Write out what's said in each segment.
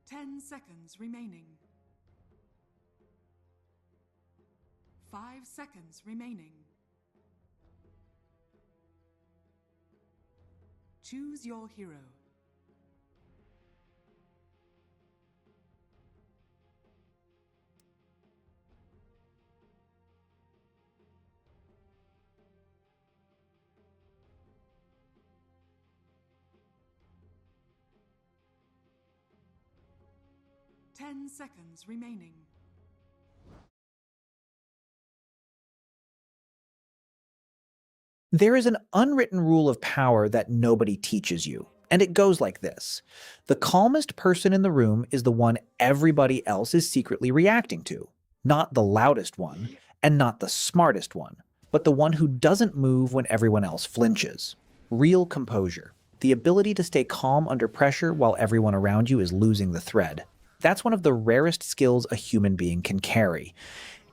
10 seconds remaining. 5 seconds remaining. Choose your hero. Ten seconds remaining. There is an unwritten rule of power that nobody teaches you, and it goes like this. The calmest person in the room is the one everybody else is secretly reacting to. Not the loudest one, and not the smartest one, but the one who doesn't move when everyone else flinches. Real composure. The ability to stay calm under pressure while everyone around you is losing the thread. That's one of the rarest skills a human being can carry.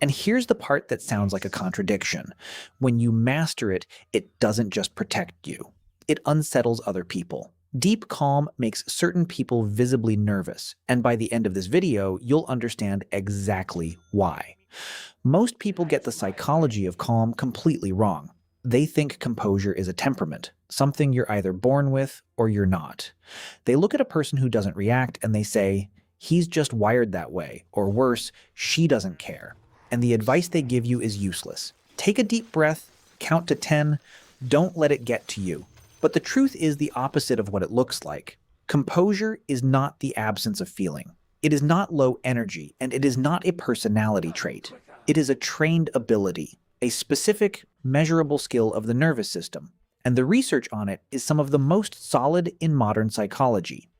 And here's the part that sounds like a contradiction. When you master it, it doesn't just protect you. It unsettles other people. Deep calm makes certain people visibly nervous, and by the end of this video, you'll understand exactly why. Most people get the psychology of calm completely wrong. They think composure is a temperament, something you're either born with or you're not. They look at a person who doesn't react and they say, "He's just wired that way," or worse, "She doesn't care." And the advice they give you is useless. Take a deep breath, count to 10, don't let it get to you. But the truth is the opposite of what it looks like. Composure is not the absence of feeling. It is not low energy, and it is not a personality trait. It is a trained ability, a specific, measurable skill of the nervous system. And the research on it is some of the most solid in modern psychology,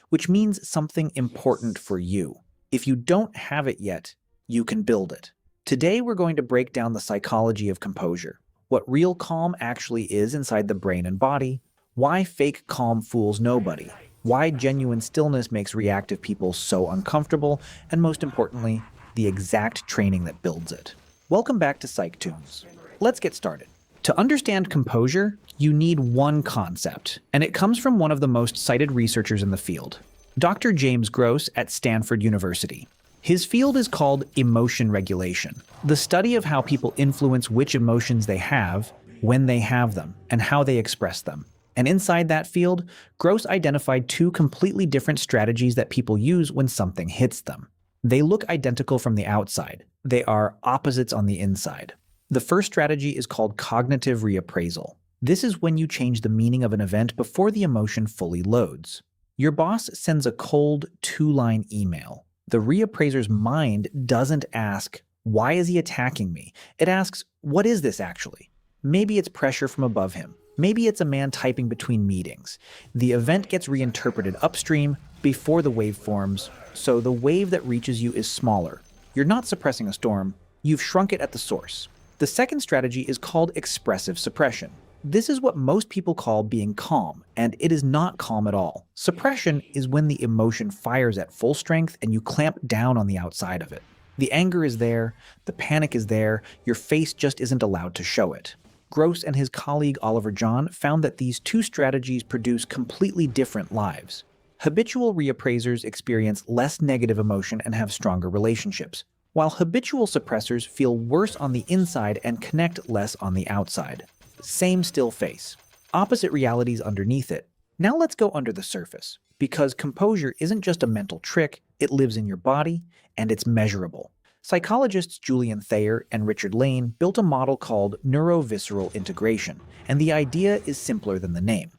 which means something important for you. If you don't have it yet, you can build it. Today, we're going to break down the psychology of composure, what real calm actually is inside the brain and body, why fake calm fools nobody, why genuine stillness makes reactive people so uncomfortable, and most importantly, the exact training that builds it. Welcome back to Psych Tunes. Let's get started. To understand composure, you need one concept, and it comes from one of the most cited researchers in the field, Dr. James Gross at Stanford University. His field is called emotion regulation, the study of how people influence which emotions they have, when they have them, and how they express them. And inside that field, Gross identified two completely different strategies that people use when something hits them. They look identical from the outside. They are opposites on the inside. The first strategy is called cognitive reappraisal. This is when you change the meaning of an event before the emotion fully loads. Your boss sends a cold, two-line email. The reappraiser's mind doesn't ask, "Why is he attacking me?" It asks, "What is this actually?" Maybe it's pressure from above him. Maybe it's a man typing between meetings. The event gets reinterpreted upstream before the wave forms, so the wave that reaches you is smaller. You're not suppressing a storm, you've shrunk it at the source. The second strategy is called expressive suppression. This is what most people call being calm, and it is not calm at all. Suppression is when the emotion fires at full strength and you clamp down on the outside of it. The anger is there, the panic is there, your face just isn't allowed to show it. Gross and his colleague Oliver John found that these two strategies produce completely different lives. Habitual reappraisers experience less negative emotion and have stronger relationships, while habitual suppressors feel worse on the inside and connect less on the outside. Same still face. Opposite realities underneath it. Now let's go under the surface, because composure isn't just a mental trick, it lives in your body, and it's measurable. Psychologists Julian Thayer and Richard Lane built a model called neurovisceral integration, and the idea is simpler than the name.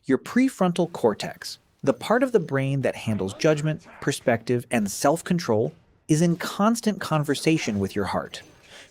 Your prefrontal cortex, the part of the brain that handles judgment, perspective, and self-control, is in constant conversation with your heart.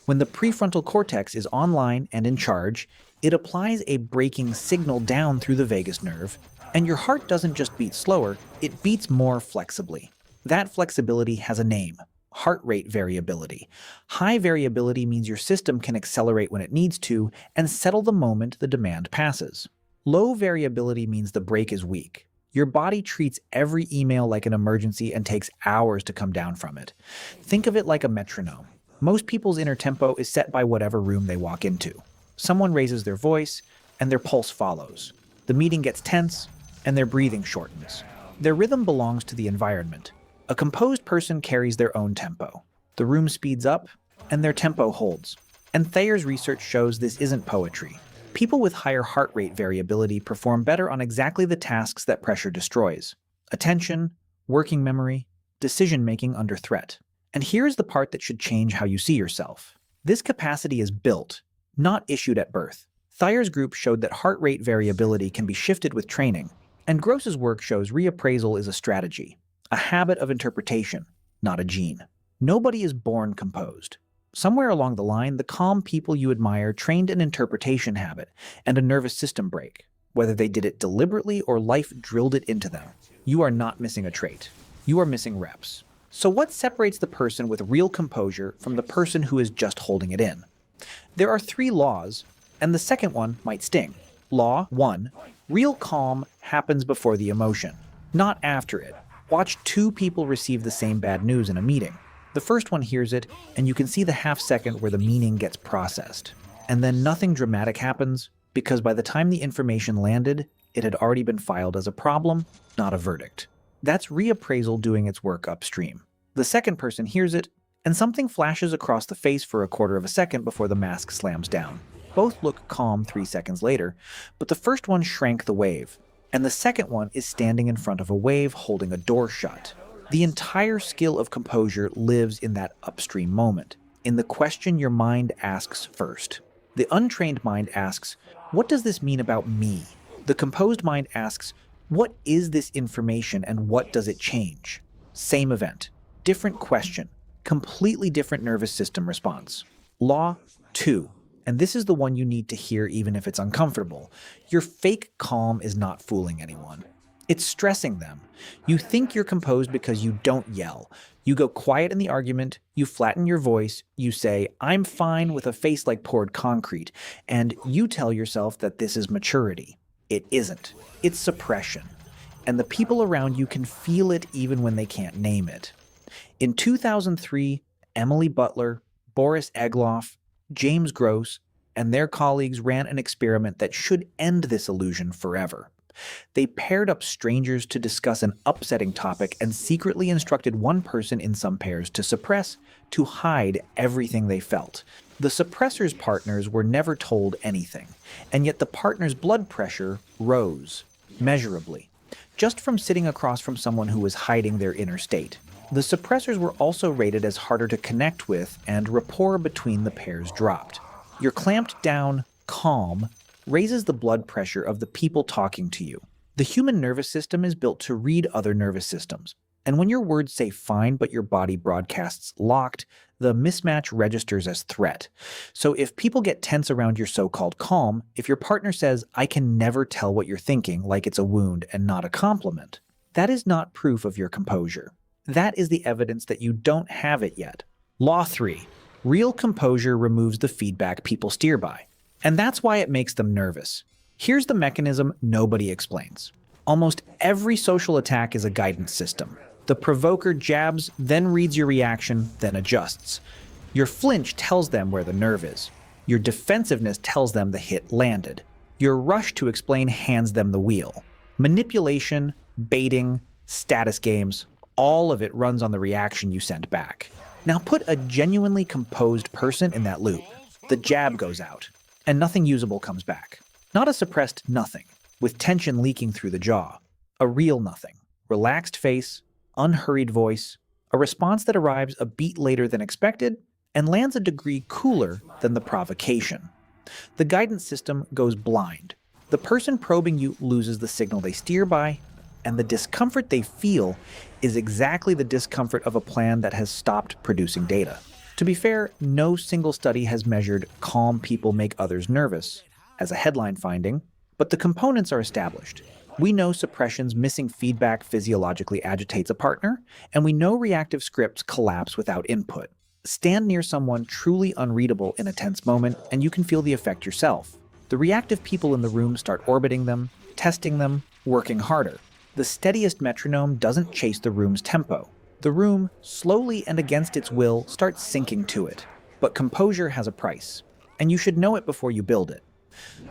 When the prefrontal cortex is online and in charge, it applies a braking signal down through the vagus nerve, and your heart doesn't just beat slower, it beats more flexibly. That flexibility has a name: heart rate variability. High variability means your system can accelerate when it needs to and settle the moment the demand passes. Low variability means the brake is weak. Your body treats every email like an emergency and takes hours to come down from it. Think of it like a metronome. Most people's inner tempo is set by whatever room they walk into. Someone raises their voice, and their pulse follows. The meeting gets tense, and their breathing shortens. Their rhythm belongs to the environment. A composed person carries their own tempo. The room speeds up, and their tempo holds. And Thayer's research shows this isn't poetry. People with higher heart rate variability perform better on exactly the tasks that pressure destroys: attention, working memory, decision-making under threat. And here's the part that should change how you see yourself. This capacity is built, not issued at birth. Thayer's group showed that heart rate variability can be shifted with training, and Gross's work shows reappraisal is a strategy, a habit of interpretation, not a gene. Nobody is born composed. Somewhere along the line, the calm people you admire trained an interpretation habit and a nervous system break. Whether they did it deliberately or life drilled it into them, you are not missing a trait. You are missing reps. So what separates the person with real composure from the person who is just holding it in? There are 3 laws, and the second one might sting. Law 1. Real calm happens before the emotion, not after it. Watch 2 people receive the same bad news in a meeting. The first one hears it, and you can see the half-second where the meaning gets processed. And then nothing dramatic happens, because by the time the information landed, it had already been filed as a problem, not a verdict. That's reappraisal doing its work upstream. The second person hears it, and something flashes across the face for a quarter of a second before the mask slams down. Both look calm 3 seconds later, but the first one shrank the wave, and the second one is standing in front of a wave holding a door shut. The entire skill of composure lives in that upstream moment, in the question your mind asks first. The untrained mind asks, "What does this mean about me?" The composed mind asks, "What is this information and what does it change?" Same event, different question, completely different nervous system response. Law 2, and this is the one you need to hear even if it's uncomfortable. Your fake calm is not fooling anyone. It's stressing them. You think you're composed because you don't yell. You go quiet in the argument, you flatten your voice, you say, "I'm fine," with a face like poured concrete, and you tell yourself that this is maturity. It isn't. It's suppression. And the people around you can feel it even when they can't name it. In 2003, Emily Butler, Boris Egloff, James Gross, and their colleagues ran an experiment that should end this illusion forever. They paired up strangers to discuss an upsetting topic and secretly instructed one person in some pairs to suppress, to hide everything they felt. The suppressor's partners were never told anything, and yet the partner's blood pressure rose, measurably, just from sitting across from someone who was hiding their inner state. The suppressors were also rated as harder to connect with, and rapport between the pairs dropped. Your clamped down, calm, raises the blood pressure of the people talking to you. The human nervous system is built to read other nervous systems, and when your words say fine but your body broadcasts locked, the mismatch registers as threat. So if people get tense around your so-called calm, if your partner says, "I can never tell what you're thinking," like it's a wound and not a compliment, that is not proof of your composure. That is the evidence that you don't have it yet. Law 3. Real composure removes the feedback people steer by. And that's why it makes them nervous. Here's the mechanism nobody explains. Almost every social attack is a guidance system. The provoker jabs, then reads your reaction, then adjusts. Your flinch tells them where the nerve is. Your defensiveness tells them the hit landed. Your rush to explain hands them the wheel. Manipulation, baiting, status games, all of it runs on the reaction you sent back. Now put a genuinely composed person in that loop. The jab goes out, and nothing usable comes back. Not a suppressed nothing, with tension leaking through the jaw. A real nothing. Relaxed face, unhurried voice, a response that arrives a beat later than expected, and lands a degree cooler than the provocation. The guidance system goes blind. The person probing you loses the signal they steer by, and the discomfort they feel is exactly the discomfort of a plan that has stopped producing data. To be fair, no single study has measured calm people make others nervous as a headline finding, but the components are established. We know suppression's missing feedback physiologically agitates a partner, and we know reactive scripts collapse without input. Stand near someone truly unreadable in a tense moment, and you can feel the effect yourself. The reactive people in the room start orbiting them, testing them, working harder. The steadiest metronome doesn't chase the room's tempo. The room, slowly and against its will, starts sinking to it. But composure has a price, and you should know it before you build it.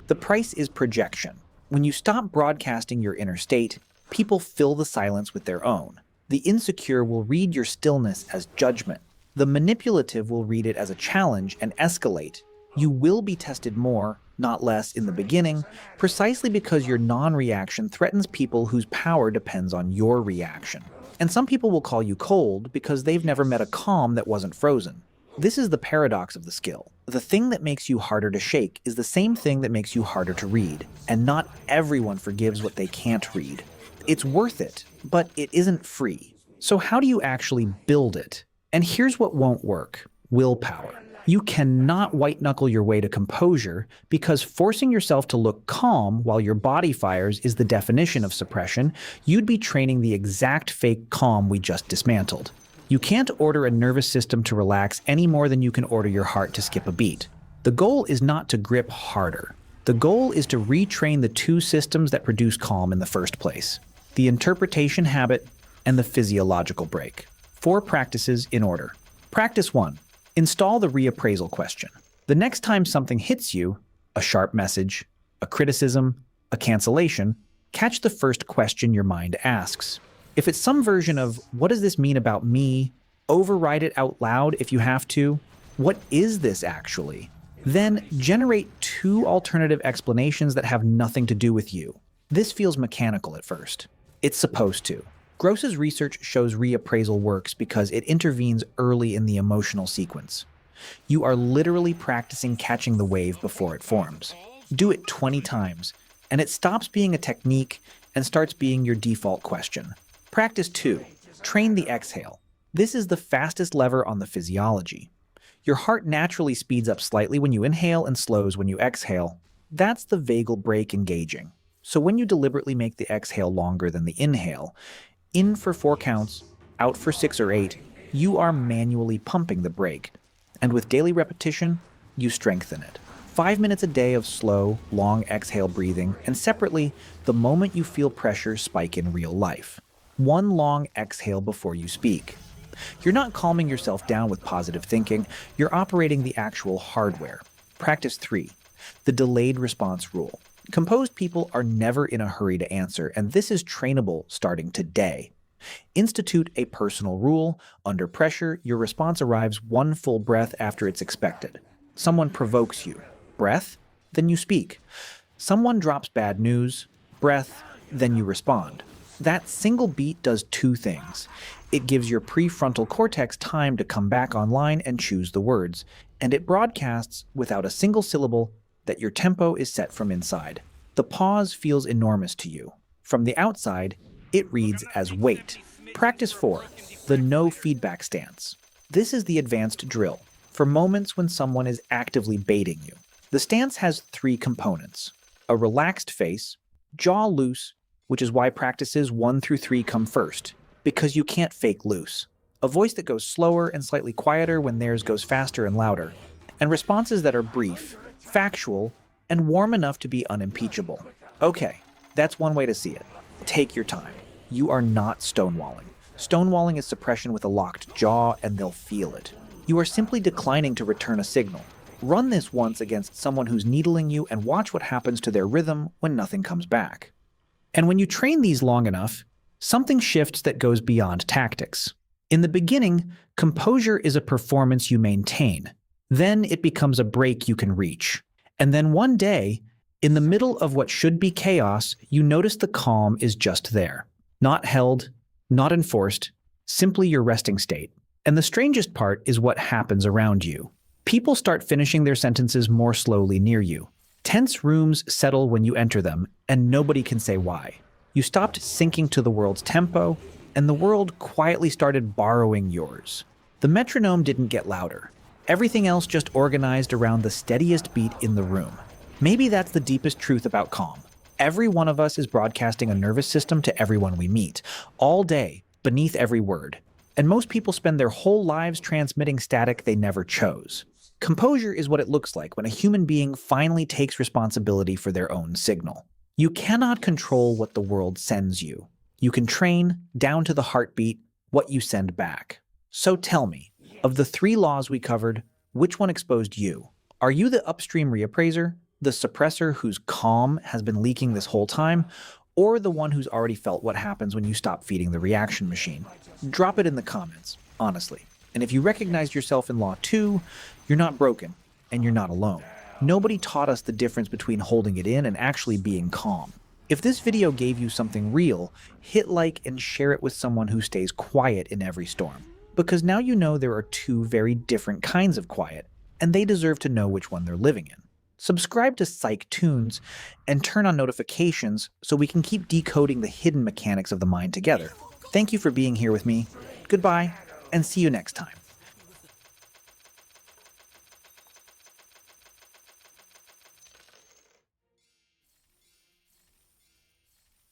The price is projection. When you stop broadcasting your inner state, People fill the silence with their own. The insecure will read your stillness as judgment. The manipulative will read it as a challenge and escalate. You will be tested more, not less, in the beginning, precisely because your non-reaction threatens people whose power depends on your reaction. And some people will call you cold because they've never met a calm that wasn't frozen. This is the paradox of the skill. The thing that makes you harder to shake is the same thing that makes you harder to read, and not everyone forgives what they can't read. It's worth it, but it isn't free. So how do you actually build it? And here's what won't work: willpower. You cannot white-knuckle your way to composure because forcing yourself to look calm while your body fires is the definition of suppression. You'd be training the exact fake calm we just dismantled. You can't order a nervous system to relax any more than you can order your heart to skip a beat. The goal is not to grip harder. The goal is to retrain the two systems that produce calm in the first place: the interpretation habit and the physiological break. 4 practices in order. Practice 1. Install the reappraisal question. The next time something hits you, a sharp message, a criticism, a cancellation, catch the first question your mind asks. If it's some version of, "What does this mean about me?" override it out loud if you have to. "What is this actually?" Then generate 2 alternative explanations that have nothing to do with you. This feels mechanical at first. It's supposed to. Gross's research shows reappraisal works because it intervenes early in the emotional sequence. You are literally practicing catching the wave before it forms. Do it 20 times, and it stops being a technique and starts being your default question. Practice 2. Train the exhale. This is the fastest lever on the physiology. Your heart naturally speeds up slightly when you inhale and slows when you exhale. That's the vagal brake engaging. So when you deliberately make the exhale longer than the inhale, in for 4 counts, out for 6 or 8, you are manually pumping the brake. And with daily repetition, you strengthen it. 5 minutes a day of slow, long exhale breathing, and separately, the moment you feel pressure spike in real life. 1 long exhale before you speak. You're not calming yourself down with positive thinking, you're operating the actual hardware. Practice 3. The delayed response rule. Composed people are never in a hurry to answer, and this is trainable starting today. Institute a personal rule. Under pressure, your response arrives 1 full breath after it's expected. Someone provokes you. Breath, then you speak. Someone drops bad news. Breath, then you respond. That single beat does 2 things. It gives your prefrontal cortex time to come back online and choose the words, and it broadcasts, without a single syllable, that your tempo is set from inside. The pause feels enormous to you. From the outside, it reads as weight. Practice 4. The no feedback stance. This is the advanced drill for moments when someone is actively baiting you. The stance has 3 components: a relaxed face, jaw loose, which is why practices 1 through 3 come first, because you can't fake loose. A voice that goes slower and slightly quieter when theirs goes faster and louder, and responses that are brief, factual, and warm enough to be unimpeachable. Okay, that's one way to see it. Take your time. You are not stonewalling. Stonewalling is suppression with a locked jaw, and they'll feel it. You are simply declining to return a signal. Run this once against someone who's needling you and watch what happens to their rhythm when nothing comes back. And when you train these long enough, something shifts that goes beyond tactics. In the beginning, composure is a performance you maintain. Then it becomes a break you can reach. And then one day, in the middle of what should be chaos, you notice the calm is just there. Not held, not enforced, simply your resting state. And the strangest part is what happens around you. People start finishing their sentences more slowly near you. Tense rooms settle when you enter them, and nobody can say why. You stopped sinking to the world's tempo, and the world quietly started borrowing yours. The metronome didn't get louder. Everything else just organized around the steadiest beat in the room. Maybe that's the deepest truth about calm. Every one of us is broadcasting a nervous system to everyone we meet, all day, beneath every word. And most people spend their whole lives transmitting static they never chose. Composure is what it looks like when a human being finally takes responsibility for their own signal. You cannot control what the world sends you. You can train, down to the heartbeat, what you send back. So tell me, of the 3 laws we covered, which one exposed you? Are you the upstream reappraiser, the suppressor whose calm has been leaking this whole time? or the one who's already felt what happens when you stop feeding the reaction machine? Drop it in the comments, honestly. And if you recognized yourself in Law 2, you're not broken, and you're not alone. Nobody taught us the difference between holding it in and actually being calm. If this video gave you something real, hit like and share it with someone who stays quiet in every storm. Because now you know there are two very different kinds of quiet, and they deserve to know which one they're living in. Subscribe to Psych Tunes and turn on notifications so we can keep decoding the hidden mechanics of the mind together. Thank you for being here with me. Goodbye, and see you next time.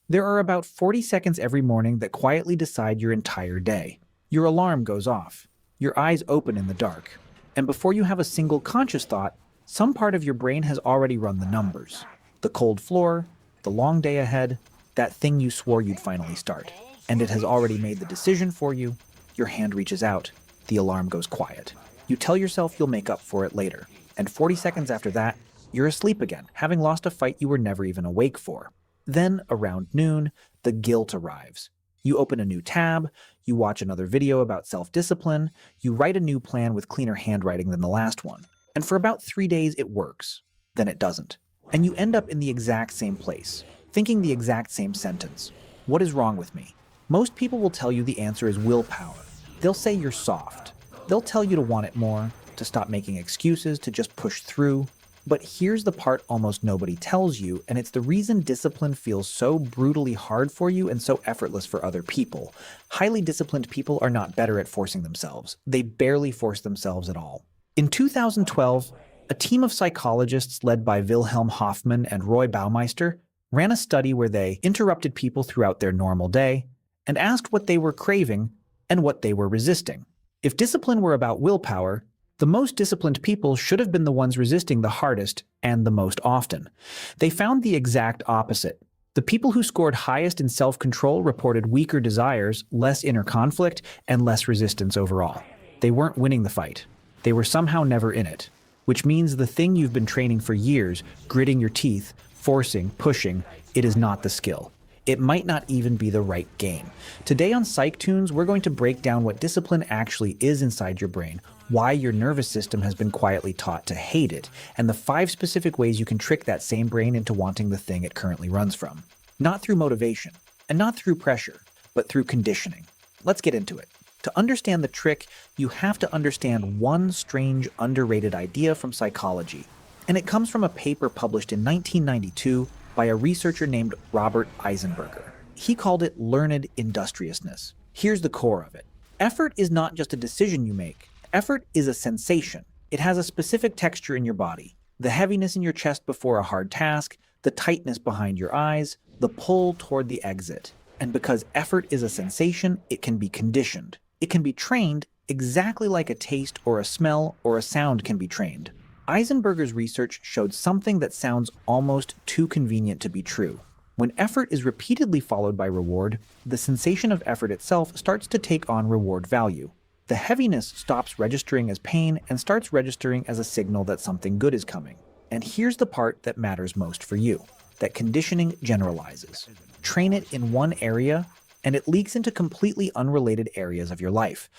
There are about 40 seconds every morning that quietly decide your entire day. Your alarm goes off, your eyes open in the dark, and before you have a single conscious thought, some part of your brain has already run the numbers. The cold floor, the long day ahead, that thing you swore you'd finally start. And it has already made the decision for you. Your hand reaches out, the alarm goes quiet. You tell yourself you'll make up for it later, and 40 seconds after that, you're asleep again, having lost a fight you were never even awake for. Then, around noon, the guilt arrives. You open a new tab, you watch another video about self-discipline, you write a new plan with cleaner handwriting than the last one. And for about 3 days it works. Then it doesn't. And you end up in the exact same place, thinking the exact same sentence. What is wrong with me? Most people will tell you the answer is willpower. They'll say you're soft. They'll tell you to want it more, to stop making excuses, to just push through. But here's the part almost nobody tells you, and it's the reason discipline feels so brutally hard for you and so effortless for other people. Highly disciplined people are not better at forcing themselves. They barely force themselves at all. In 2012, a team of psychologists led by Wilhelm Hoffman and Roy Baumeister ran a study where they interrupted people throughout their normal day and asked what they were craving and what they were resisting. If discipline were about willpower, the most disciplined people should have been the ones resisting the hardest and the most often. They found the exact opposite. The people who scored highest in self-control reported weaker desires, less inner conflict, and less resistance overall. They weren't winning the fight. They were somehow never in it, which means the thing you've been training for years, gritting your teeth, forcing, pushing, it is not the skill. It might not even be the right game. Today on Psych Tunes, we're going to break down what discipline actually is inside your brain, why your nervous system has been quietly taught to hate it, and the 5 specific ways you can trick that same brain into wanting the thing it currently runs from. Not through motivation, and not through pressure, but through conditioning. Let's get into it. To understand the trick, you have to understand one strange, underrated idea from psychology. And it comes from a paper published in 1992 by a researcher named Robert Eisenberger. He called it learned industriousness. Here's the core of it. Effort is not just a decision you make. Effort is a sensation. It has a specific texture in your body. The heaviness in your chest before a hard task, the tightness behind your eyes, the pull toward the exit. And because effort is a sensation, it can be conditioned. It can be trained exactly like a taste or a smell or a sound can be trained. Eisenberger's research showed something that sounds almost too convenient to be true. When effort is repeatedly followed by reward, the sensation of effort itself starts to take on reward value. The heaviness stops registering as pain and starts registering as a signal that something good is coming. And here's the part that matters most for you, that conditioning generalizes. Train it in one area, and it leaks into completely unrelated areas of your life.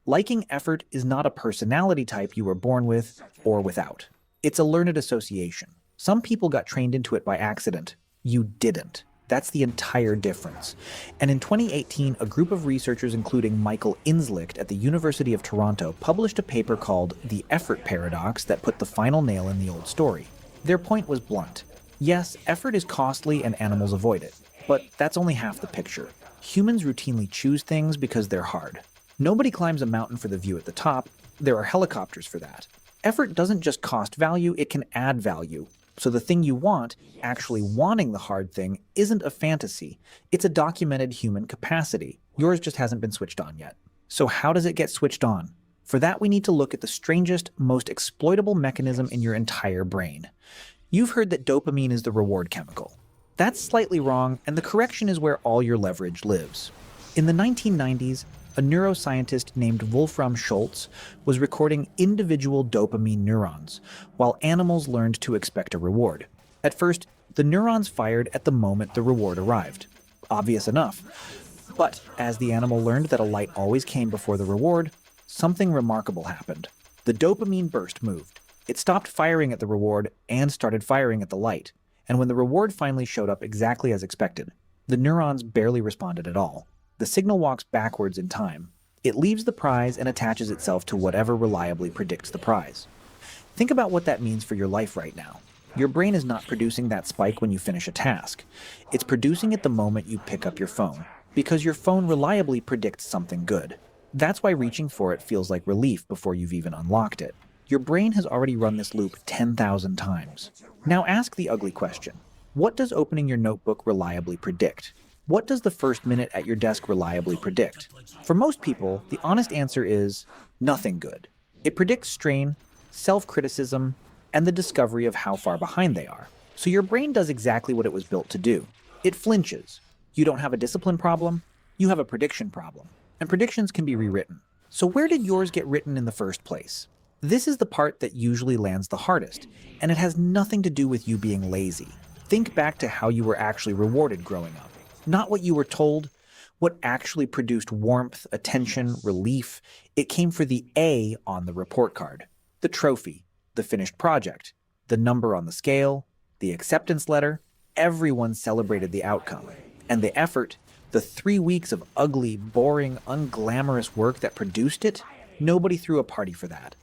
Liking effort is not a personality type you were born with or without. It's a learned association. Some people got trained into it by accident. You didn't. That's the entire difference. And in 2018, a group of researchers, including Michael Inslicht at the University of Toronto, published a paper called The Effort Paradox that put the final nail in the old story. Their point was blunt. Yes, effort is costly and animals avoid it. But that's only half the picture. Humans routinely choose things because they're hard. Nobody climbs a mountain for the view at the top. There are helicopters for that. Effort doesn't just cost value, it can add value. So the thing you want, actually wanting the hard thing, isn't a fantasy. It's a documented human capacity. Yours just hasn't been switched on yet. So how does it get switched on? For that, we need to look at the strangest, most exploitable mechanism in your entire brain. You've heard that dopamine is the reward chemical. That's slightly wrong, and the correction is where all your leverage lives. In the 1990s, a neuroscientist named Wolfram Schultz was recording individual dopamine neurons, while animals learned to expect a reward. At first, The neurons fired at the moment the reward arrived. Obvious enough. But as the animal learned that a light always came before the reward, something remarkable happened. The dopamine burst moved. It stopped firing at the reward and started firing at the light. And when the reward finally showed up exactly as expected, the neurons barely responded at all. The signal walks backwards in time. It leaves the prize and attaches itself to whatever reliably predicts the prize. Think about what that means for your life right now. Your brain is not producing that spike when you finish a task. It's producing it the moment you pick up your phone, because your phone reliably predicts something good. That's why reaching for it feels like relief before you've even unlocked it. Your brain has already run this loop 10,000 times. Now ask the ugly question. What does opening your notebook reliably predict? What does the first minute at your desk reliably predict? For most people, the honest answer is nothing good. It predicts strain, self-criticism, and the discovery of how far behind they are. So your brain does exactly what it was built to do. It flinches. You don't have a discipline problem, you have a prediction problem. And predictions can be rewritten. So where did yours get written in the first place? This is the part that usually lands the hardest, and it has nothing to do with you being lazy. Think back to how you were actually rewarded growing up. Not what you were told, what actually produced warmth, attention, relief. It came for the A on the report card. The trophy, the finished project, the number on the scale, the acceptance letter. Everyone celebrated the outcome. And the effort, the 3 weeks of ugly, boring, unglamorous work that produced it, nobody threw a party for that.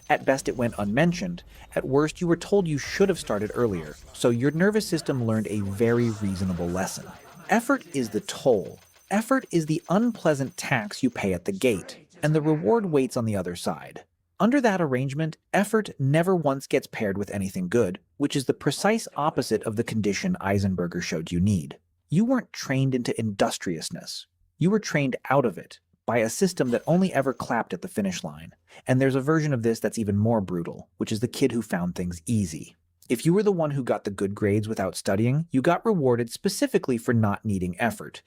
At best it went unmentioned. At worst you were told you should have started earlier, so your nervous system learned a very reasonable lesson. Effort is the toll. Effort is the unpleasant tax you pay at the gate, and the reward waits on the other side. Under that arrangement, effort never once gets paired with anything good, which is the precise opposite of the condition Eisenberger showed you need. You weren't trained into industriousness. You were trained out of it, by a system that only ever clapped at the finish line. And there's a version of this that's even more brutal, which is the kid who found things easy. If you were the one who got the good grades without studying, you got rewarded specifically for not needing effort.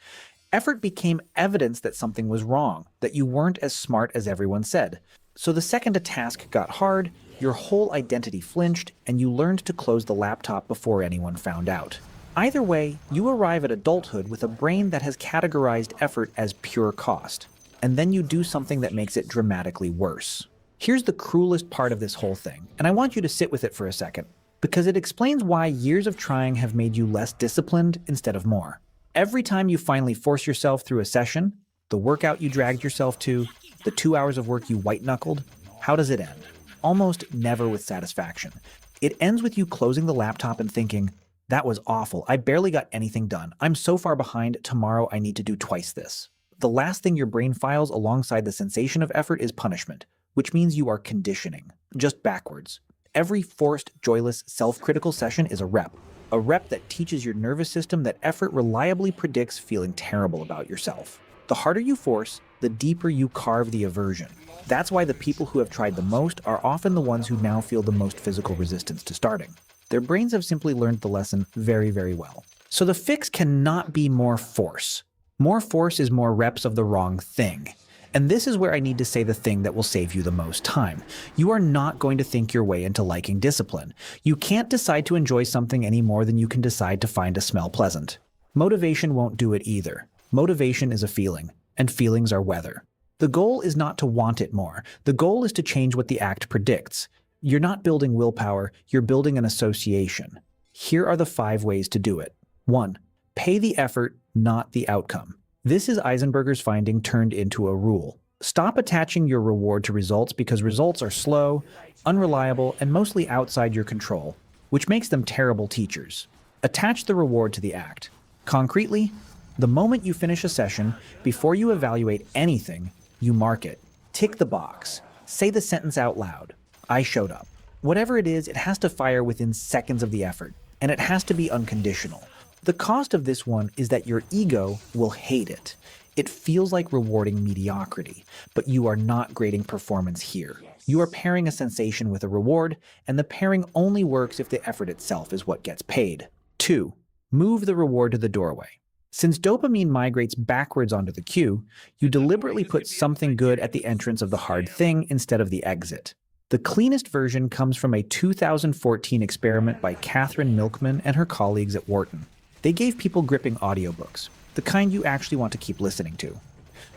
Effort became evidence that something was wrong, that you weren't as smart as everyone said. So the second a task got hard, your whole identity flinched, and you learned to close the laptop before anyone found out. Either way, you arrive at adulthood with a brain that has categorized effort as pure cost. And then you do something that makes it dramatically worse. Here's the cruelest part of this whole thing, and I want you to sit with it for a second, because it explains why years of trying have made you less disciplined instead of more. Every time you finally force yourself through a session, the workout you dragged yourself to, the 2 hours of work you white-knuckled, how does it end? Almost never with satisfaction. It ends with you closing the laptop and thinking, that was awful, I barely got anything done, I'm so far behind, tomorrow I need to do twice this. The last thing your brain files alongside the sensation of effort is punishment, which means you are conditioning, just backwards. Every forced, joyless, self-critical session is a rep that teaches your nervous system that effort reliably predicts feeling terrible about yourself. The harder you force, the deeper you carve the aversion. That's why the people who have tried the most are often the ones who now feel the most physical resistance to starting. Their brains have simply learned the lesson very, very well. So the fix cannot be more force. More force is more reps of the wrong thing. And this is where I need to say the thing that will save you the most time. You are not going to think your way into liking discipline. You can't decide to enjoy something any more than you can decide to find a smell pleasant. Motivation won't do it either. Motivation is a feeling, and feelings are weather. The goal is not to want it more. The goal is to change what the act predicts. You're not building willpower, you're building an association. Here are the 5 ways to do it. 1. Pay the effort, not the outcome. This is Eisenberger's finding turned into a rule. Stop attaching your reward to results because results are slow, unreliable, and mostly outside your control, which makes them terrible teachers. Attach the reward to the act. Concretely, the moment you finish a session, before you evaluate anything, you mark it. Tick the box. Say the sentence out loud. I showed up. Whatever it is, it has to fire within seconds of the effort, and it has to be unconditional. The cost of this one is that your ego will hate it. It feels like rewarding mediocrity, but you are not grading performance here. You are pairing a sensation with a reward, and the pairing only works if the effort itself is what gets paid. 2. Move the reward to the doorway. Since dopamine migrates backwards onto the cue, you deliberately put something good at the entrance of the hard thing instead of the exit. The cleanest version comes from a 2014 experiment by Catherine Milkman and her colleagues at Wharton. They gave people gripping audiobooks, the kind you actually want to keep listening to.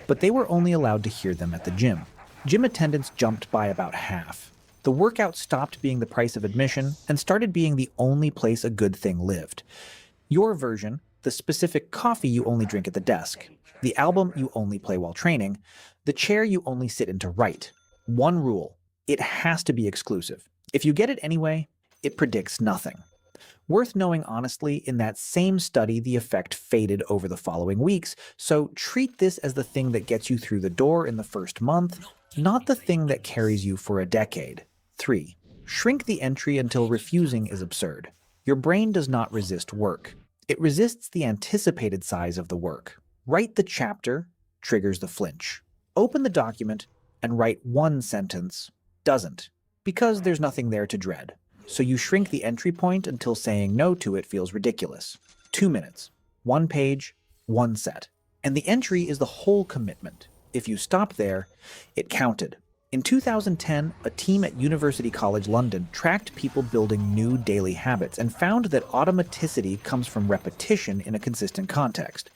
But they were only allowed to hear them at the gym. Gym attendance jumped by about half. The workout stopped being the price of admission and started being the only place a good thing lived. Your version, the specific coffee you only drink at the desk, the album you only play while training, the chair you only sit in to write. One rule: it has to be exclusive. If you get it anyway, it predicts nothing. Worth knowing honestly, in that same study, the effect faded over the following weeks, so treat this as the thing that gets you through the door in the first month, not the thing that carries you for a decade. 3. Shrink the entry until refusing is absurd. Your brain does not resist work. It resists the anticipated size of the work. Write the chapter triggers the flinch. Open the document and write one sentence doesn't, because there's nothing there to dread. So you shrink the entry point until saying no to it feels ridiculous. 2 minutes, 1 page, 1 set. And the entry is the whole commitment. If you stop there, it counted. In 2010, a team at University College London tracked people building new daily habits and found that automaticity comes from repetition in a consistent context,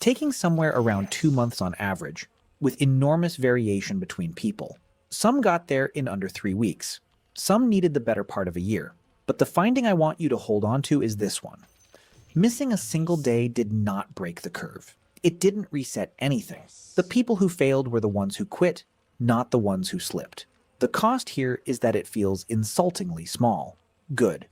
taking somewhere around 2 months on average, with enormous variation between people. Some got there in under 3 weeks. Some needed the better part of a year. But the finding I want you to hold on to is this one. Missing a single day did not break the curve. It didn't reset anything. The people who failed were the ones who quit, not the ones who slipped. The cost here is that it feels insultingly small. Good.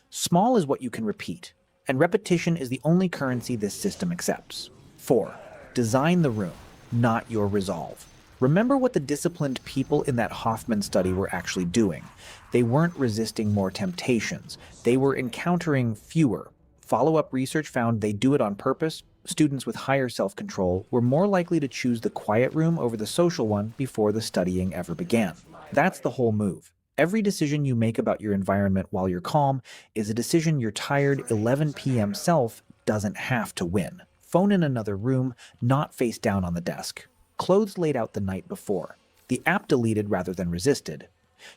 Small is what you can repeat, and repetition is the only currency this system accepts. 4. Design the room, not your resolve. Remember what the disciplined people in that Hoffman study were actually doing. They weren't resisting more temptations. They were encountering fewer. Follow-up research found they do it on purpose. Students with higher self-control were more likely to choose the quiet room over the social one before the studying ever began. That's the whole move. Every decision you make about your environment while you're calm is a decision your tired 11 p.m. self doesn't have to win. Phone in another room, not face down on the desk. Clothes laid out the night before. The app deleted rather than resisted.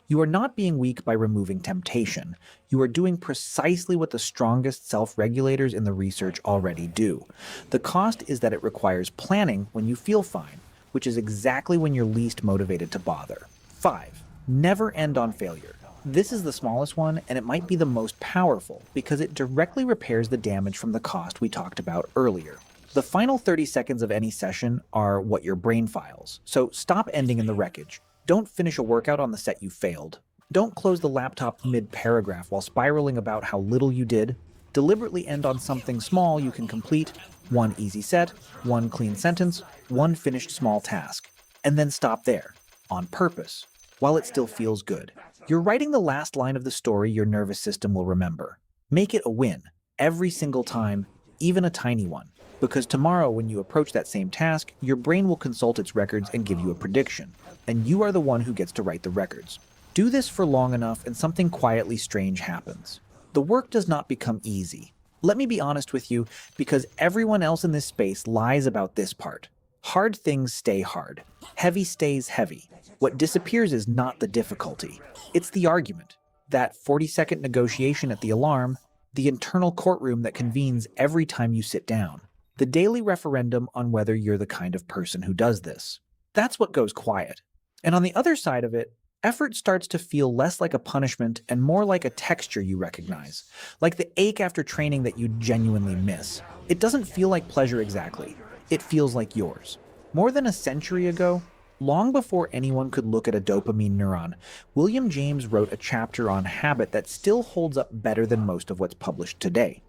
You are not being weak by removing temptation. You are doing precisely what the strongest self-regulators in the research already do. The cost is that it requires planning when you feel fine, which is exactly when you're least motivated to bother. 5. Never end on failure. This is the smallest one, and it might be the most powerful because it directly repairs the damage from the cost we talked about earlier. The final 30 seconds of any session are what your brain files, so stop ending in the wreckage. Don't finish a workout on the set you failed. Don't close the laptop mid-paragraph while spiraling about how little you did. Deliberately end on something small you can complete, 1 easy set, 1 clean sentence, 1 finished small task. And then stop there, on purpose, while it still feels good. You're writing the last line of the story your nervous system will remember. Make it a win, every single time, even a tiny one. Because tomorrow, when you approach that same task, your brain will consult its records and give you a prediction. And you are the one who gets to write the records. Do this for long enough and something quietly strange happens. The work does not become easy. Let me be honest with you, because everyone else in this space lies about this part. Hard things stay hard. Heavy stays heavy. What disappears is not the difficulty. It's the argument. That 40-second negotiation at the alarm, the internal courtroom that convenes every time you sit down. The daily referendum on whether you're the kind of person who does this. That's what goes quiet. And on the other side of it, effort starts to feel less like a punishment and more like a texture you recognize, like the ache after training that you genuinely miss. It doesn't feel like pleasure exactly. It feels like yours. More than a century ago, long before anyone could look at a dopamine neuron, William James wrote a chapter on habit that still holds up better than most of what's published today.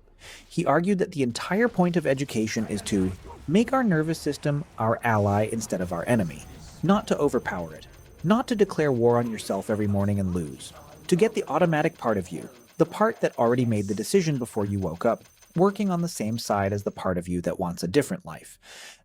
He argued that the entire point of education is to make our nervous system our ally instead of our enemy, not to overpower it, not to declare war on yourself every morning and lose, to get the automatic part of you, the part that already made the decision before you woke up, working on the same side as the part of you that wants a different life.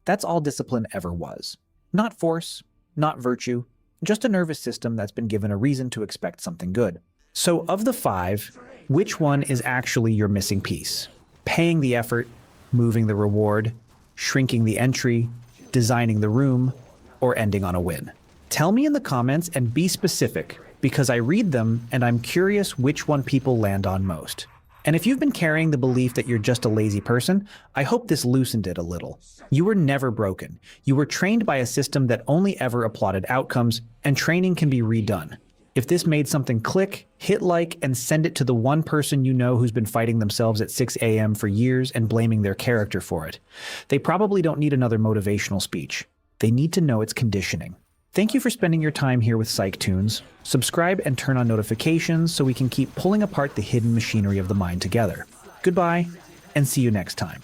That's all discipline ever was. Not force, not virtue, just a nervous system that's been given a reason to expect something good. So of the 5, which one is actually your missing piece? Paying the effort, moving the reward, shrinking the entry, designing the room, or ending on a win? Tell me in the comments and be specific. because I read them and I'm curious which one people land on most. And if you've been carrying the belief that you're just a lazy person, I hope this loosened it a little. You were never broken. You were trained by a system that only ever applauded outcomes, and training can be redone. If this made something click, hit like and send it to the one person you know who's been fighting themselves at 6 a.m. for years and blaming their character for it. They probably don't need another motivational speech. They need to know it's conditioning. Thank you for spending your time here with PsychTunes. Subscribe and turn on notifications so we can keep pulling apart the hidden machinery of the mind together. Goodbye, and see you next time.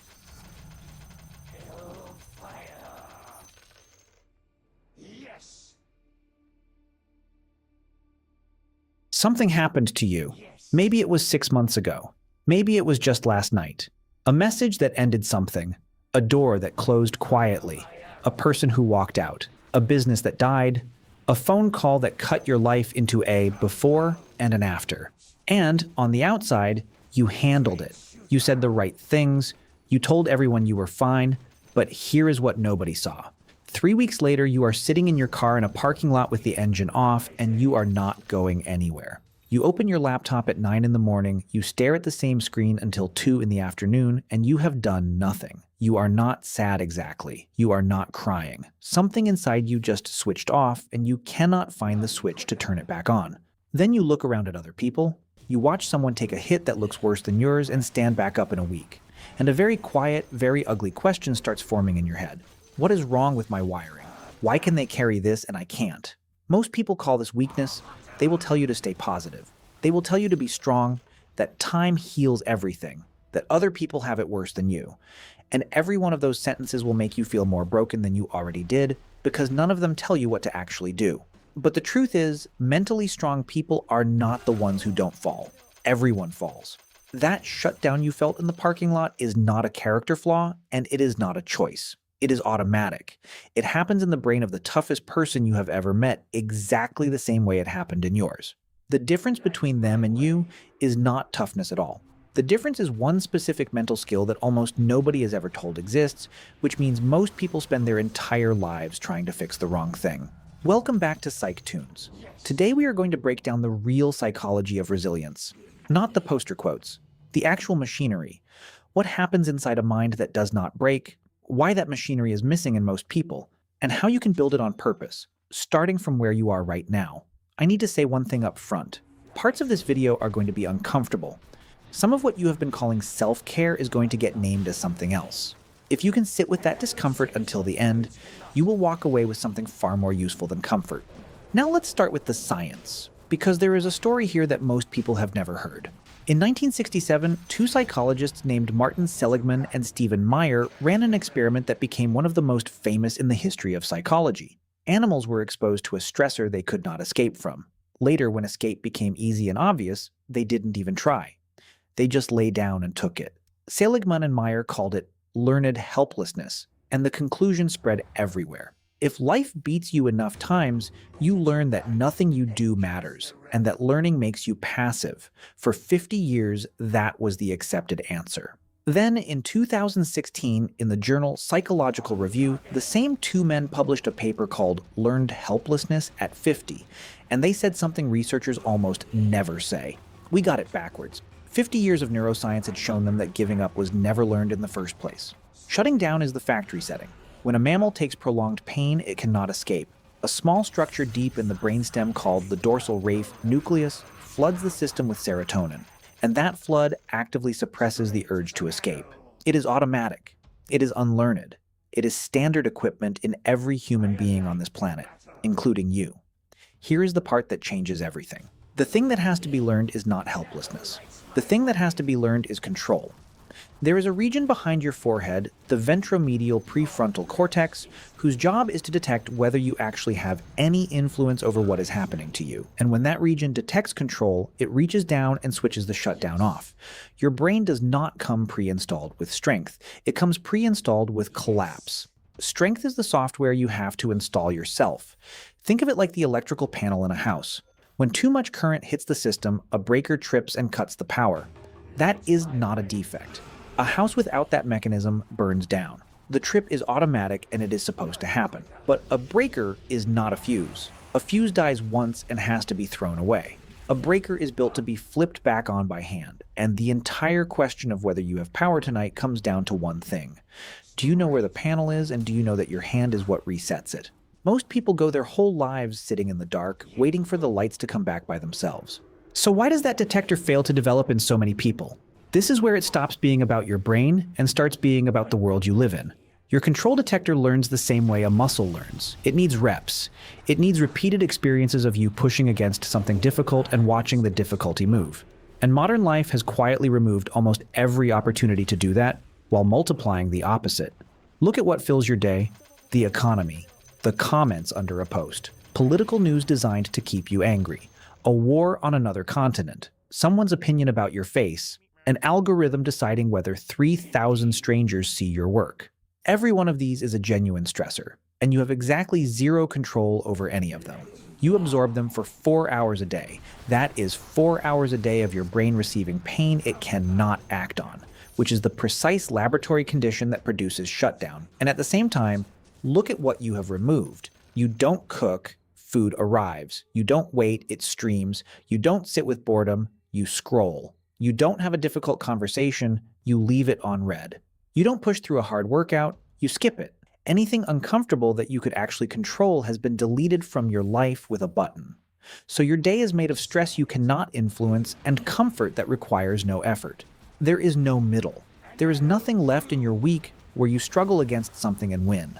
Something happened to you. Maybe it was 6 months ago. Maybe it was just last night. A message that ended something. A door that closed quietly. A person who walked out. A business that died. A phone call that cut your life into a before and an after. And on the outside, you handled it. You said the right things. You told everyone you were fine. But here is what nobody saw. 3 weeks later, you are sitting in your car in a parking lot with the engine off, and you are not going anywhere. You open your laptop at 9 in the morning, you stare at the same screen until 2 in the afternoon, and you have done nothing. You are not sad exactly. You are not crying. Something inside you just switched off, and you cannot find the switch to turn it back on. Then you look around at other people. You watch someone take a hit that looks worse than yours and stand back up in a week. And a very quiet, very ugly question starts forming in your head. What is wrong with my wiring? Why can they carry this and I can't? Most people call this weakness. They will tell you to stay positive. They will tell you to be strong, that time heals everything, that other people have it worse than you. And every one of those sentences will make you feel more broken than you already did, because none of them tell you what to actually do. But the truth is, mentally strong people are not the ones who don't fall. Everyone falls. That shutdown you felt in the parking lot is not a character flaw, and it is not a choice. It is automatic. It happens in the brain of the toughest person you have ever met, exactly the same way it happened in yours. The difference between them and you is not toughness at all. The difference is one specific mental skill that almost nobody is ever told exists, which means most people spend their entire lives trying to fix the wrong thing. Welcome back to PsychTunes. Today we are going to break down the real psychology of resilience. Not the poster quotes, the actual machinery. What happens inside a mind that does not break, why that machinery is missing in most people, and how you can build it on purpose, starting from where you are right now. I need to say one thing up front. Parts of this video are going to be uncomfortable. Some of what you have been calling self-care is going to get named as something else. If you can sit with that discomfort until the end, you will walk away with something far more useful than comfort. Now let's start with the science, because there is a story here that most people have never heard. In 1967, two psychologists named Martin Seligman and Stephen Meyer ran an experiment that became one of the most famous in the history of psychology. Animals were exposed to a stressor they could not escape from. Later, when escape became easy and obvious, they didn't even try. They just lay down and took it. Seligman and Meyer called it learned helplessness, and the conclusion spread everywhere. If life beats you enough times, you learn that nothing you do matters, and that learning makes you passive. For 50 years, that was the accepted answer. Then, in 2016, in the journal Psychological Review, the same two men published a paper called Learned Helplessness at 50, and they said something researchers almost never say. We got it backwards. 50 years of neuroscience had shown them that giving up was never learned in the first place. Shutting down is the factory setting. When a mammal takes prolonged pain, it cannot escape. A small structure deep in the brainstem called the dorsal raphe nucleus floods the system with serotonin, and that flood actively suppresses the urge to escape. It is automatic. It is unlearned. It is standard equipment in every human being on this planet, including you. Here is the part that changes everything. The thing that has to be learned is not helplessness. The thing that has to be learned is control. There is a region behind your forehead, the ventromedial prefrontal cortex, whose job is to detect whether you actually have any influence over what is happening to you. And when that region detects control, it reaches down and switches the shutdown off. Your brain does not come pre-installed with strength. It comes pre-installed with collapse. Strength is the software you have to install yourself. Think of it like the electrical panel in a house. When too much current hits the system, a breaker trips and cuts the power. That is not a defect. A house without that mechanism burns down. The trip is automatic and it is supposed to happen. But a breaker is not a fuse. A fuse dies once and has to be thrown away. A breaker is built to be flipped back on by hand, and the entire question of whether you have power tonight comes down to one thing. Do you know where the panel is, and do you know that your hand is what resets it? Most people go their whole lives sitting in the dark, waiting for the lights to come back by themselves. So why does that detector fail to develop in so many people? This is where it stops being about your brain and starts being about the world you live in. Your control detector learns the same way a muscle learns. It needs reps. It needs repeated experiences of you pushing against something difficult and watching the difficulty move. And modern life has quietly removed almost every opportunity to do that while multiplying the opposite. Look at what fills your day: the economy, the comments under a post, political news designed to keep you angry, a war on another continent, someone's opinion about your face, an algorithm deciding whether 3,000 strangers see your work. Every one of these is a genuine stressor, and you have exactly zero control over any of them. You absorb them for 4 hours a day. That is 4 hours a day of your brain receiving pain it cannot act on, which is the precise laboratory condition that produces shutdown. And at the same time, look at what you have removed. You don't cook, food arrives. You don't wait, it streams. You don't sit with boredom, you scroll. You don't have a difficult conversation, you leave it on red. You don't push through a hard workout, you skip it. Anything uncomfortable that you could actually control has been deleted from your life with a button. So your day is made of stress you cannot influence and comfort that requires no effort. There is no middle. There is nothing left in your week where you struggle against something and win.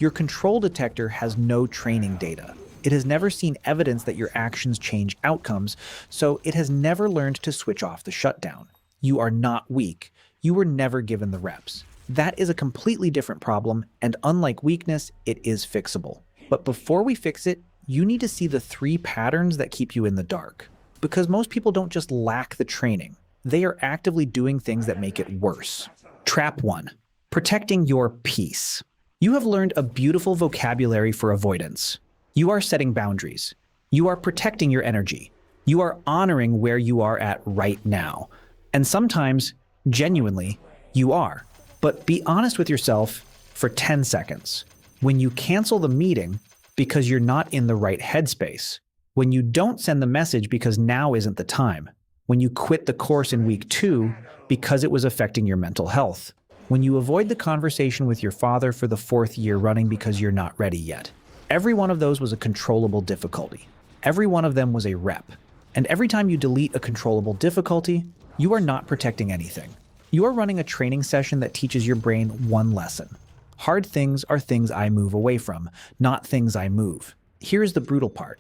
Your control detector has no training data. It has never seen evidence that your actions change outcomes, so it has never learned to switch off the shutdown. You are not weak. You were never given the reps. That is a completely different problem, and unlike weakness, it is fixable. But before we fix it, you need to see the 3 patterns that keep you in the dark. Because most people don't just lack the training. They are actively doing things that make it worse. Trap 1. Protecting your peace. You have learned a beautiful vocabulary for avoidance. You are setting boundaries. You are protecting your energy. You are honoring where you are at right now. And sometimes, genuinely, you are. But be honest with yourself for 10 seconds. When you cancel the meeting because you're not in the right headspace. When you don't send the message because now isn't the time. When you quit the course in week 2 because it was affecting your mental health. When you avoid the conversation with your father for the 4th year running because you're not ready yet. Every one of those was a controllable difficulty. Every one of them was a rep. And every time you delete a controllable difficulty, you are not protecting anything. You are running a training session that teaches your brain one lesson. Hard things are things I move away from, not things I move. Here's the brutal part.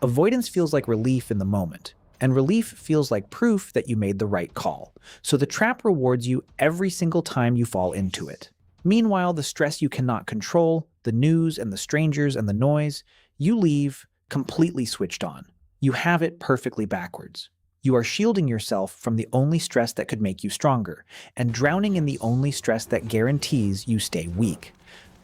Avoidance feels like relief in the moment, and relief feels like proof that you made the right call. So the trap rewards you every single time you fall into it. Meanwhile, the stress you cannot control, the news and the strangers and the noise, you leave completely switched on. You have it perfectly backwards. You are shielding yourself from the only stress that could make you stronger, and drowning in the only stress that guarantees you stay weak.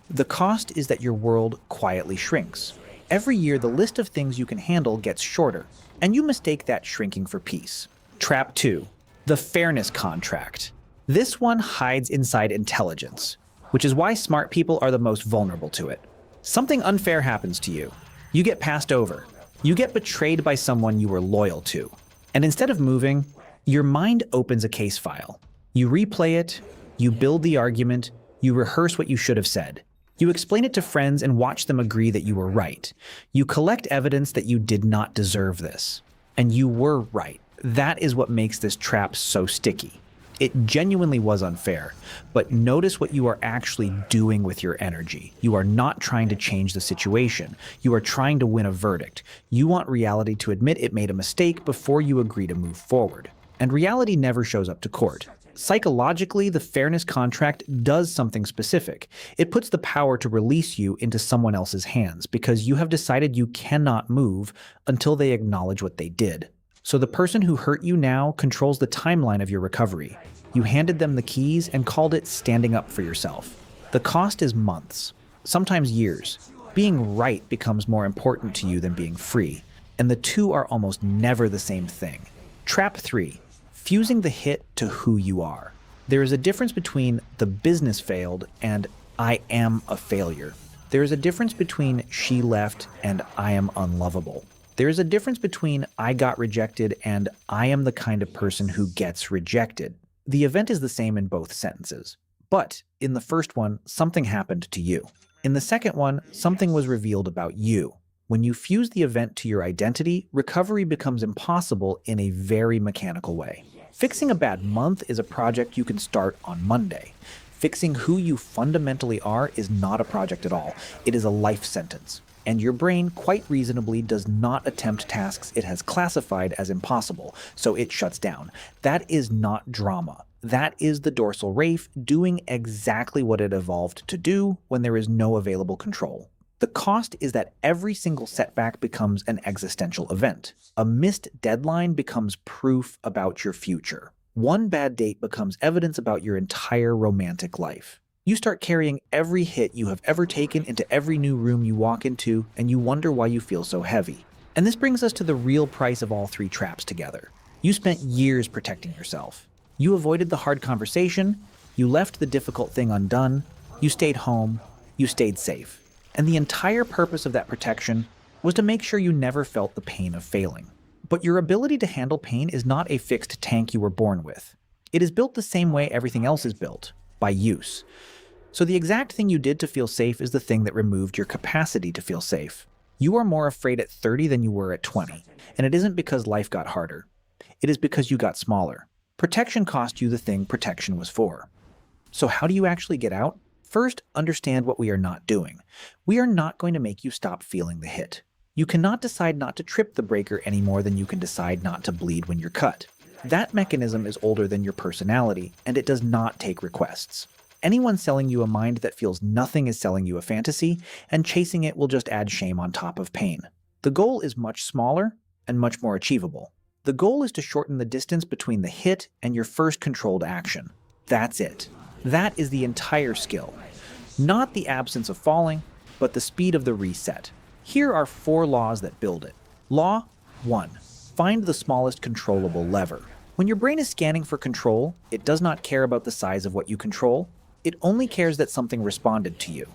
The cost is that your world quietly shrinks. Every year, the list of things you can handle gets shorter, and you mistake that shrinking for peace. Trap 2. The fairness contract. This one hides inside intelligence, which is why smart people are the most vulnerable to it. Something unfair happens to you. You get passed over. You get betrayed by someone you were loyal to. And instead of moving, your mind opens a case file. You replay it, you build the argument, you rehearse what you should have said. You explain it to friends and watch them agree that you were right. You collect evidence that you did not deserve this. And you were right. That is what makes this trap so sticky. It genuinely was unfair, but notice what you are actually doing with your energy. You are not trying to change the situation. You are trying to win a verdict. You want reality to admit it made a mistake before you agree to move forward. And reality never shows up to court. Psychologically, the fairness contract does something specific. It puts the power to release you into someone else's hands because you have decided you cannot move until they acknowledge what they did. So the person who hurt you now controls the timeline of your recovery. You handed them the keys and called it standing up for yourself. The cost is months, sometimes years. Being right becomes more important to you than being free, and the two are almost never the same thing. Trap 3. Fusing the hit to who you are. There is a difference between the business failed and I am a failure. There is a difference between she left and I am unlovable. There is a difference between I got rejected and I am the kind of person who gets rejected. The event is the same in both sentences. But in the first one, something happened to you. In the second one, something was revealed about you. When you fuse the event to your identity, recovery becomes impossible in a very mechanical way. Fixing a bad month is a project you can start on Monday. Fixing who you fundamentally are is not a project at all. It is a life sentence. And your brain, quite reasonably, does not attempt tasks it has classified as impossible, so it shuts down. That is not drama. That is the dorsal raphe doing exactly what it evolved to do when there is no available control. The cost is that every single setback becomes an existential event. A missed deadline becomes proof about your future. One bad date becomes evidence about your entire romantic life. You start carrying every hit you have ever taken into every new room you walk into, and you wonder why you feel so heavy. And this brings us to the real price of all three traps together. You spent years protecting yourself. You avoided the hard conversation, you left the difficult thing undone, you stayed home, you stayed safe. And the entire purpose of that protection was to make sure you never felt the pain of failing. But your ability to handle pain is not a fixed tank you were born with. It is built the same way everything else is built, by use. So the exact thing you did to feel safe is the thing that removed your capacity to feel safe. You are more afraid at 30 than you were at 20, and it isn't because life got harder. It is because you got smaller. Protection cost you the thing protection was for. So how do you actually get out? First, understand what we are not doing. We are not going to make you stop feeling the hit. You cannot decide not to trip the breaker any more than you can decide not to bleed when you're cut. That mechanism is older than your personality, and it does not take requests. Anyone selling you a mind that feels nothing is selling you a fantasy, and chasing it will just add shame on top of pain. The goal is much smaller and much more achievable. The goal is to shorten the distance between the hit and your first controlled action. That's it. That is the entire skill. Not the absence of falling, but the speed of the reset. Here are 4 laws that build it. Law 1. Find the smallest controllable lever. When your brain is scanning for control, it does not care about the size of what you control. It only cares that something responded to you.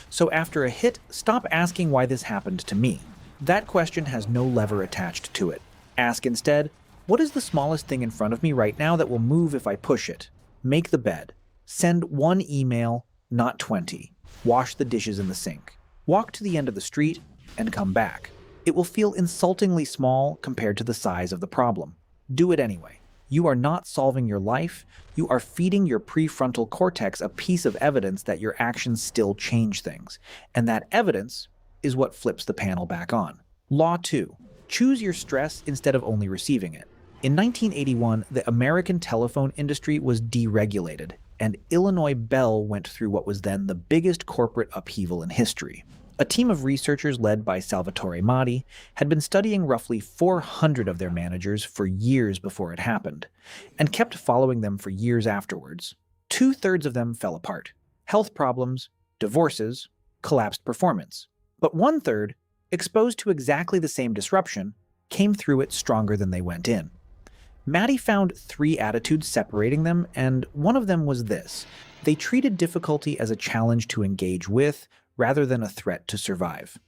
So after a hit, stop asking why this happened to me. That question has no lever attached to it. Ask instead, what is the smallest thing in front of me right now that will move if I push it? Make the bed. Send 1 email, not 20. Wash the dishes in the sink. Walk to the end of the street and come back. It will feel insultingly small compared to the size of the problem. Do it anyway. You are not solving your life. You are feeding your prefrontal cortex a piece of evidence that your actions still change things. And that evidence is what flips the panel back on. Law 2. Choose your stress instead of only receiving it. In 1981, the American telephone industry was deregulated, and Illinois Bell went through what was then the biggest corporate upheaval in history. A team of researchers led by Salvatore Madi had been studying roughly 400 of their managers for years before it happened, and kept following them for years afterwards. 2/3 of them fell apart. Health problems, divorces, collapsed performance. But 1/3, exposed to exactly the same disruption, came through it stronger than they went in. Madi found 3 attitudes separating them, and one of them was this. They treated difficulty as a challenge to engage with, rather than a threat to survive.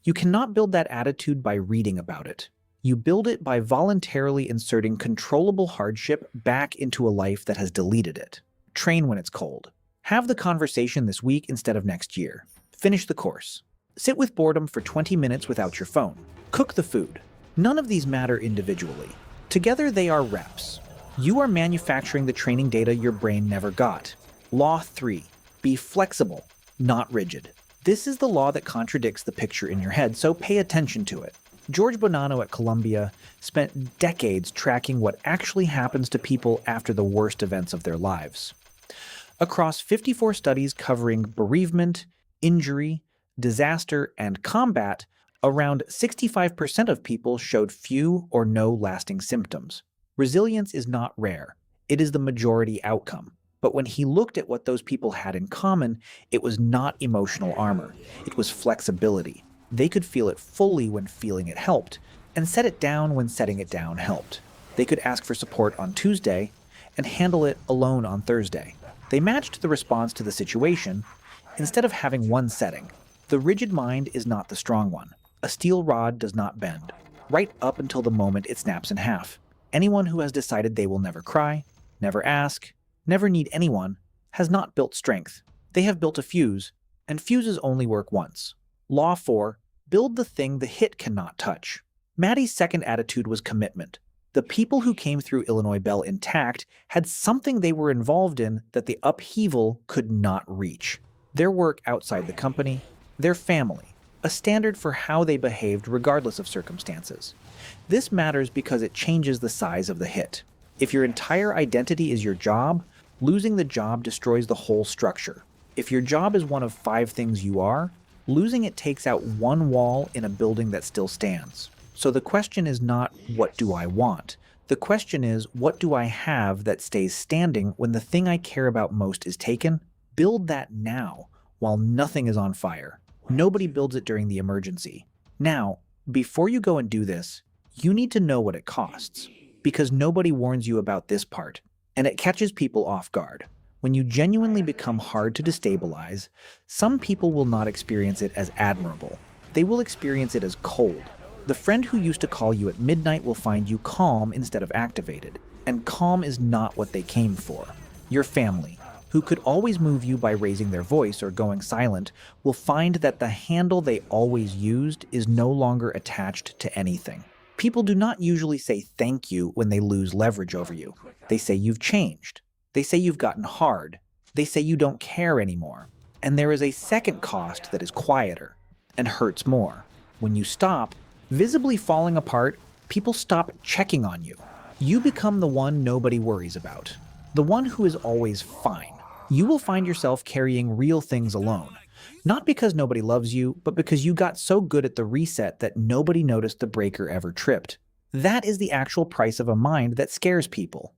You cannot build that attitude by reading about it. You build it by voluntarily inserting controllable hardship back into a life that has deleted it. Train when it's cold. Have the conversation this week instead of next year. Finish the course. Sit with boredom for 20 minutes without your phone. Cook the food. None of these matter individually. Together they are reps. You are manufacturing the training data your brain never got. Law 3. Be flexible, not rigid. This is the law that contradicts the picture in your head, so pay attention to it. George Bonanno at Columbia spent decades tracking what actually happens to people after the worst events of their lives. Across 54 studies covering bereavement, injury, disaster, and combat, around 65% of people showed few or no lasting symptoms. Resilience is not rare. It is the majority outcome. But when he looked at what those people had in common, it was not emotional armor. It was flexibility. They could feel it fully when feeling it helped, and set it down when setting it down helped. They could ask for support on Tuesday and handle it alone on Thursday. They matched the response to the situation instead of having one setting. The rigid mind is not the strong one. A steel rod does not bend, right up until the moment it snaps in half. Anyone who has decided they will never cry, never ask, never need anyone, has not built strength. They have built a fuse, and fuses only work once. Law 4. Build the thing the hit cannot touch. Maddie's second attitude was commitment. The people who came through Illinois Bell intact had something they were involved in that the upheaval could not reach. Their work outside the company, their family, a standard for how they behaved regardless of circumstances. This matters because it changes the size of the hit. If your entire identity is your job, losing the job destroys the whole structure. If your job is one of 5 things you are, losing it takes out one wall in a building that still stands. So the question is not, what do I want? The question is, what do I have that stays standing when the thing I care about most is taken? Build that now, while nothing is on fire. Nobody builds it during the emergency. Now, before you go and do this, you need to know what it costs, because nobody warns you about this part, and it catches people off guard. When you genuinely become hard to destabilize, some people will not experience it as admirable. They will experience it as cold. The friend who used to call you at midnight will find you calm instead of activated, and calm is not what they came for. Your family, who could always move you by raising their voice or going silent, will find that the handle they always used is no longer attached to anything. People do not usually say thank you when they lose leverage over you. They say you've changed. They say you've gotten hard. They say you don't care anymore. And there is a second cost that is quieter and hurts more. When you stop, visibly falling apart, people stop checking on you. You become the one nobody worries about, the one who is always fine. You will find yourself carrying real things alone, not because nobody loves you, but because you got so good at the reset that nobody noticed the breaker ever tripped. That is the actual price of a mind that scares people.